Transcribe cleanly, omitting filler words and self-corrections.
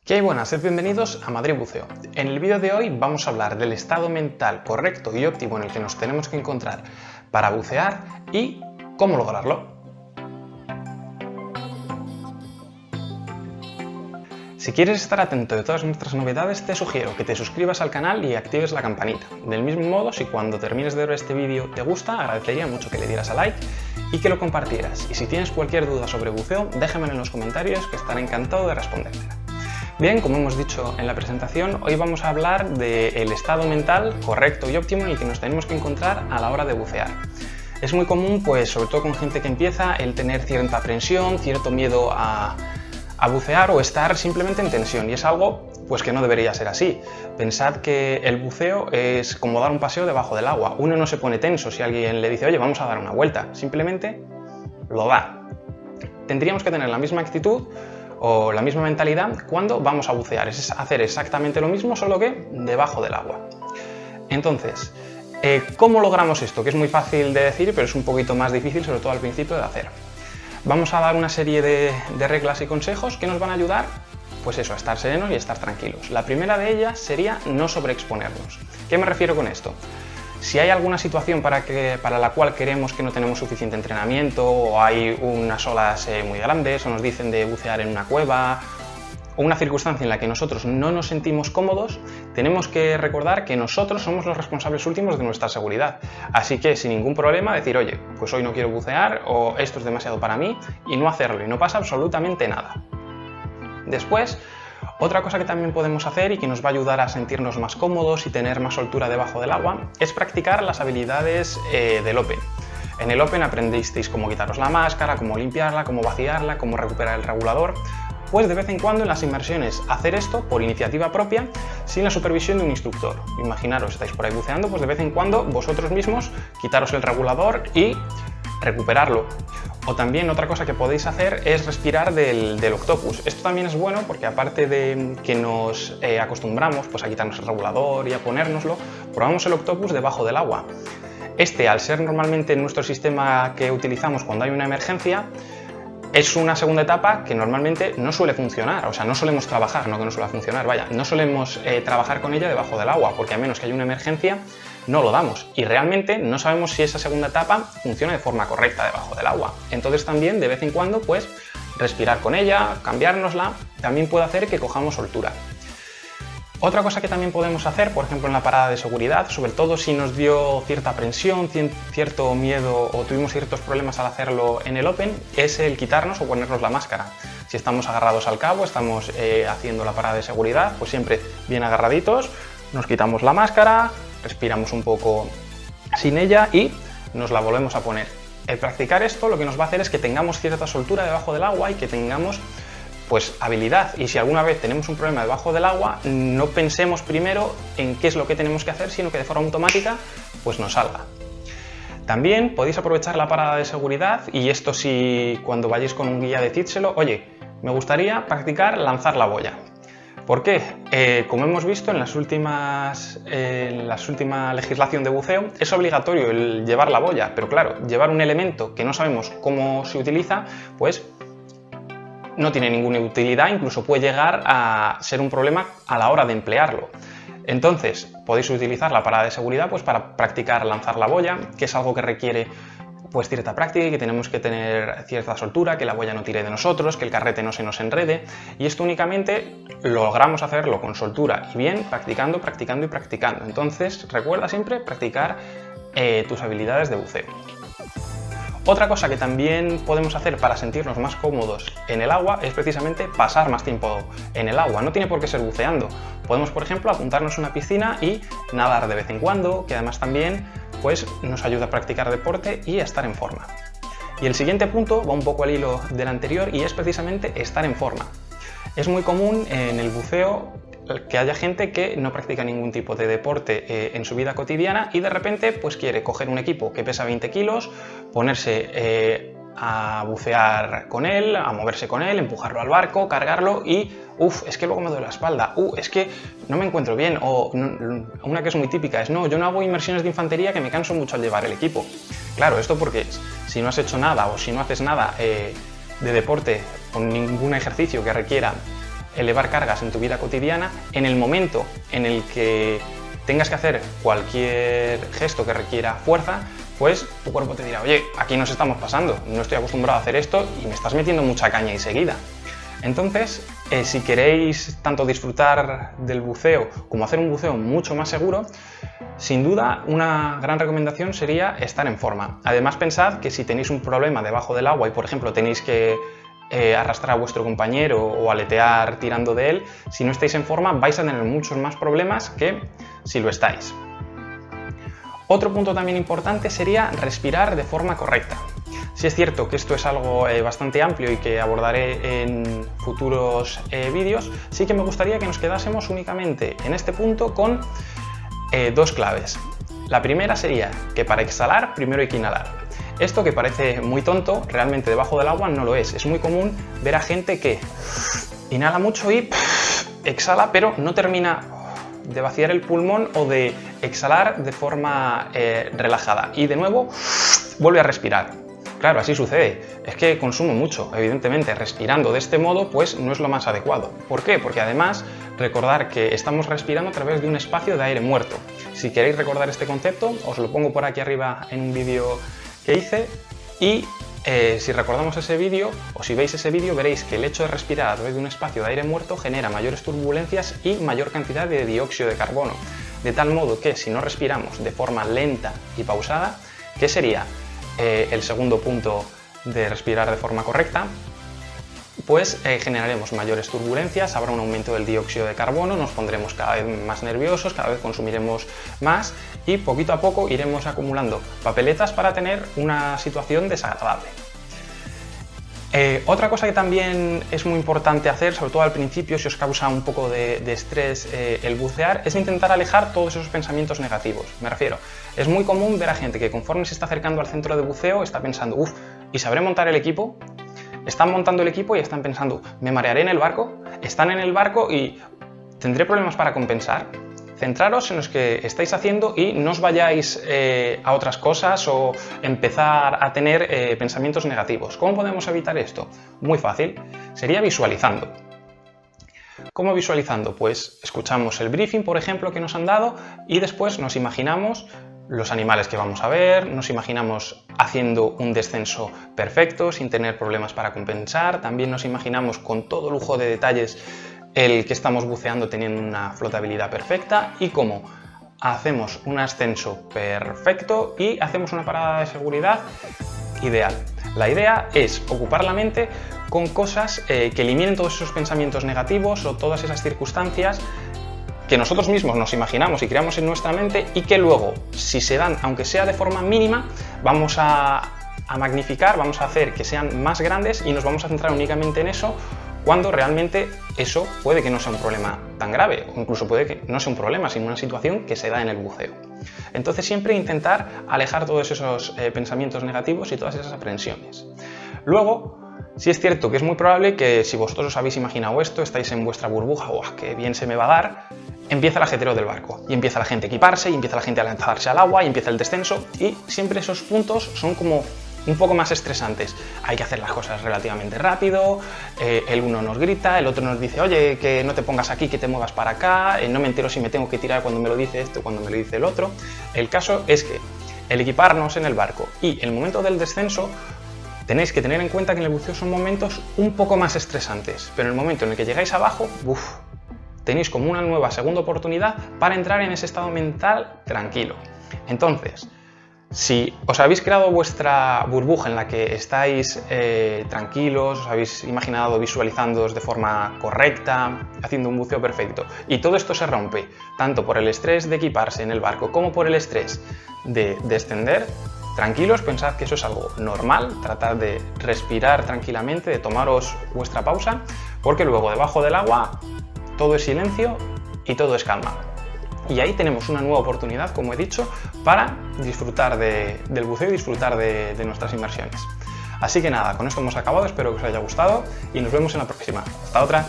¿Qué hay? Buenas, sed bienvenidos a Madrid Buceo. En el vídeo de hoy vamos a hablar del estado mental correcto y óptimo en el que nos tenemos que encontrar para bucear y cómo lograrlo. Si quieres estar atento de todas nuestras novedades, te sugiero que te suscribas al canal y actives la campanita. Del mismo modo, si cuando termines de ver este vídeo te gusta, agradecería mucho que le dieras a like y que lo compartieras. Y si tienes cualquier duda sobre buceo, déjamelo en los comentarios que estaré encantado de respondértela. Bien, como hemos dicho en la presentación, hoy vamos a hablar del estado mental correcto y óptimo en el que nos tenemos que encontrar a la hora de bucear. Es muy común, pues sobre todo con gente que empieza, el tener cierta aprensión, cierto miedo a bucear o estar simplemente en tensión, y es algo pues que no debería ser así. Pensad que el buceo es como dar un paseo debajo del agua. Uno no se pone tenso si alguien le dice, oye, vamos a dar una vuelta, simplemente lo da. Tendríamos que tener la misma actitud o la misma mentalidad cuando vamos a bucear, es hacer exactamente lo mismo, solo que debajo del agua. Entonces, ¿cómo logramos esto? Que es muy fácil de decir, pero es un poquito más difícil, sobre todo al principio, de hacer. Vamos a dar una serie de reglas y consejos que nos van a ayudar, pues eso, a estar serenos y a estar tranquilos. La primera de ellas sería no sobreexponernos. ¿Qué me refiero con esto? Si hay alguna situación para la cual creemos que no tenemos suficiente entrenamiento, o hay unas olas muy grandes, o nos dicen de bucear en una cueva, o una circunstancia en la que nosotros no nos sentimos cómodos, tenemos que recordar que nosotros somos los responsables últimos de nuestra seguridad. Así que sin ningún problema decir, oye, pues hoy no quiero bucear, o esto es demasiado para mí, y no hacerlo, y no pasa absolutamente nada. Después, otra cosa que también podemos hacer y que nos va a ayudar a sentirnos más cómodos y tener más soltura debajo del agua es practicar las habilidades del Open. En el Open aprendisteis cómo quitaros la máscara, cómo limpiarla, cómo vaciarla, cómo recuperar el regulador. Pues de vez en cuando en las inmersiones hacer esto por iniciativa propia sin la supervisión de un instructor. Imaginaros, estáis por ahí buceando, pues de vez en cuando vosotros mismos quitaros el regulador y recuperarlo. O también otra cosa que podéis hacer es respirar del octopus. Esto también es bueno porque aparte de que nos acostumbramos pues, a quitarnos el regulador y a ponérnoslo, probamos el octopus debajo del agua. Este, al ser normalmente nuestro sistema que utilizamos cuando hay una emergencia, es una segunda etapa que normalmente no suele funcionar, o sea, no solemos trabajar, no que no suele funcionar, vaya, no solemos trabajar con ella debajo del agua, porque a menos que haya una emergencia, no lo damos. Y realmente no sabemos si esa segunda etapa funciona de forma correcta debajo del agua. Entonces también, de vez en cuando, pues, respirar con ella, cambiárnosla, también puede hacer que cojamos soltura. Otra cosa que también podemos hacer, por ejemplo en la parada de seguridad, sobre todo si nos dio cierta aprensión, cierto miedo o tuvimos ciertos problemas al hacerlo en el Open, es el quitarnos o ponernos la máscara. Si estamos agarrados al cabo, estamos haciendo la parada de seguridad, pues siempre bien agarraditos, nos quitamos la máscara, respiramos un poco sin ella y nos la volvemos a poner. El practicar esto lo que nos va a hacer es que tengamos cierta soltura debajo del agua y que tengamos pues habilidad, y si alguna vez tenemos un problema debajo del agua, no pensemos primero en qué es lo que tenemos que hacer, sino que de forma automática pues nos salga. También podéis aprovechar la parada de seguridad, y esto si cuando vayáis con un guía decídselo, oye, me gustaría practicar lanzar la boya. ¿Por qué? Como hemos visto en la última legislación de buceo, es obligatorio el llevar la boya, pero claro, llevar un elemento que no sabemos cómo se utiliza, pues no tiene ninguna utilidad, incluso puede llegar a ser un problema a la hora de emplearlo. Entonces, podéis utilizar la parada de seguridad pues, para practicar lanzar la boya, que es algo que requiere pues, cierta práctica y que tenemos que tener cierta soltura, que la boya no tire de nosotros, que el carrete no se nos enrede, y esto únicamente logramos hacerlo con soltura y bien, practicando, practicando y practicando. Entonces, recuerda siempre practicar tus habilidades de buceo. Otra cosa que también podemos hacer para sentirnos más cómodos en el agua es precisamente pasar más tiempo en el agua. No tiene por qué ser buceando. Podemos, por ejemplo, apuntarnos a una piscina y nadar de vez en cuando, que además también pues, nos ayuda a practicar deporte y a estar en forma. Y el siguiente punto va un poco al hilo del anterior y es precisamente estar en forma. Es muy común en el buceo que haya gente que no practica ningún tipo de deporte en su vida cotidiana y de repente pues quiere coger un equipo que pesa 20 kilos, ponerse a bucear con él, a moverse con él, empujarlo al barco, cargarlo y es que luego me duele la espalda, es que no me encuentro bien, o una que es muy típica es no, yo no hago inmersiones de infantería que me canso mucho al llevar el equipo. Claro, esto porque si no has hecho nada o si no haces nada de deporte con ningún ejercicio que requiera elevar cargas en tu vida cotidiana, en el momento en el que tengas que hacer cualquier gesto que requiera fuerza, pues tu cuerpo te dirá, oye, aquí nos estamos pasando, no estoy acostumbrado a hacer esto y me estás metiendo mucha caña enseguida. Entonces, si queréis tanto disfrutar del buceo como hacer un buceo mucho más seguro, sin duda una gran recomendación sería estar en forma. Además, pensad que si tenéis un problema debajo del agua y, por ejemplo, tenéis que arrastrar a vuestro compañero o aletear tirando de él, si no estáis en forma vais a tener muchos más problemas que si lo estáis. Otro punto también importante sería respirar de forma correcta. Sí es cierto que esto es algo bastante amplio y que abordaré en futuros vídeos, sí que me gustaría que nos quedásemos únicamente en este punto con dos claves. La primera sería que para exhalar primero hay que inhalar. Esto que parece muy tonto, realmente debajo del agua no lo es. Es muy común ver a gente que inhala mucho y exhala, pero no termina de vaciar el pulmón o de exhalar de forma relajada. Y de nuevo vuelve a respirar. Claro, así sucede. Es que consumo mucho, evidentemente. Respirando de este modo, pues no es lo más adecuado. ¿Por qué? Porque además, recordar que estamos respirando a través de un espacio de aire muerto. Si queréis recordar este concepto, os lo pongo por aquí arriba en un vídeo que hice y si recordamos ese vídeo o si veis ese vídeo veréis que el hecho de respirar a través de un espacio de aire muerto genera mayores turbulencias y mayor cantidad de dióxido de carbono, de tal modo que si no respiramos de forma lenta y pausada, ¿qué sería el segundo punto de respirar de forma correcta? Pues generaremos mayores turbulencias, habrá un aumento del dióxido de carbono, nos pondremos cada vez más nerviosos, cada vez consumiremos más y poquito a poco iremos acumulando papeletas para tener una situación desagradable. Otra cosa que también es muy importante hacer, sobre todo al principio, si os causa un poco de estrés el bucear, es intentar alejar todos esos pensamientos negativos. Me refiero, es muy común ver a gente que conforme se está acercando al centro de buceo está pensando, uff, ¿y sabré montar el equipo? Están montando el equipo y están pensando, ¿me marearé en el barco? Están en el barco y ¿tendré problemas para compensar? Centraros en los que estáis haciendo y no os vayáis a otras cosas o empezar a tener pensamientos negativos. ¿Cómo podemos evitar esto? Muy fácil, sería visualizando. ¿Cómo visualizando? Pues escuchamos el briefing, por ejemplo, que nos han dado y después nos imaginamos los animales que vamos a ver, nos imaginamos haciendo un descenso perfecto, sin tener problemas para compensar, también nos imaginamos con todo lujo de detalles el que estamos buceando teniendo una flotabilidad perfecta y cómo hacemos un ascenso perfecto y hacemos una parada de seguridad ideal. La idea es ocupar la mente con cosas que eliminen todos esos pensamientos negativos o todas esas circunstancias que nosotros mismos nos imaginamos y creamos en nuestra mente y que luego, si se dan, aunque sea de forma mínima, vamos a magnificar, vamos a hacer que sean más grandes y nos vamos a centrar únicamente en eso cuando realmente eso puede que no sea un problema tan grave o incluso puede que no sea un problema, sino una situación que se da en el buceo. Entonces siempre intentar alejar todos esos pensamientos negativos y todas esas aprensiones. Luego, sí es cierto que es muy probable que si vosotros os habéis imaginado esto, estáis en vuestra burbuja, ¡oh, qué bien se me va a dar!, empieza el ajetreo del barco y empieza la gente a equiparse y empieza la gente a lanzarse al agua y empieza el descenso y siempre esos puntos son como un poco más estresantes. Hay que hacer las cosas relativamente rápido, el uno nos grita, el otro nos dice, oye, que no te pongas aquí, que te muevas para acá, no me entero si me tengo que tirar cuando me lo dice esto, cuando me lo dice el otro. El caso es que el equiparnos en el barco y el momento del descenso tenéis que tener en cuenta que en el buceo son momentos un poco más estresantes, pero en el momento en el que llegáis abajo, tenéis como una nueva segunda oportunidad para entrar en ese estado mental tranquilo. Entonces, si os habéis creado vuestra burbuja en la que estáis tranquilos, os habéis imaginado visualizándoos de forma correcta, haciendo un buceo perfecto, y todo esto se rompe, tanto por el estrés de equiparse en el barco como por el estrés de descender, tranquilos, pensad que eso es algo normal, tratad de respirar tranquilamente, de tomaros vuestra pausa, porque luego debajo del agua todo es silencio y todo es calma. Y ahí tenemos una nueva oportunidad, como he dicho, para disfrutar del buceo y disfrutar de nuestras inmersiones. Así que nada, con esto hemos acabado, espero que os haya gustado y nos vemos en la próxima. Hasta otra.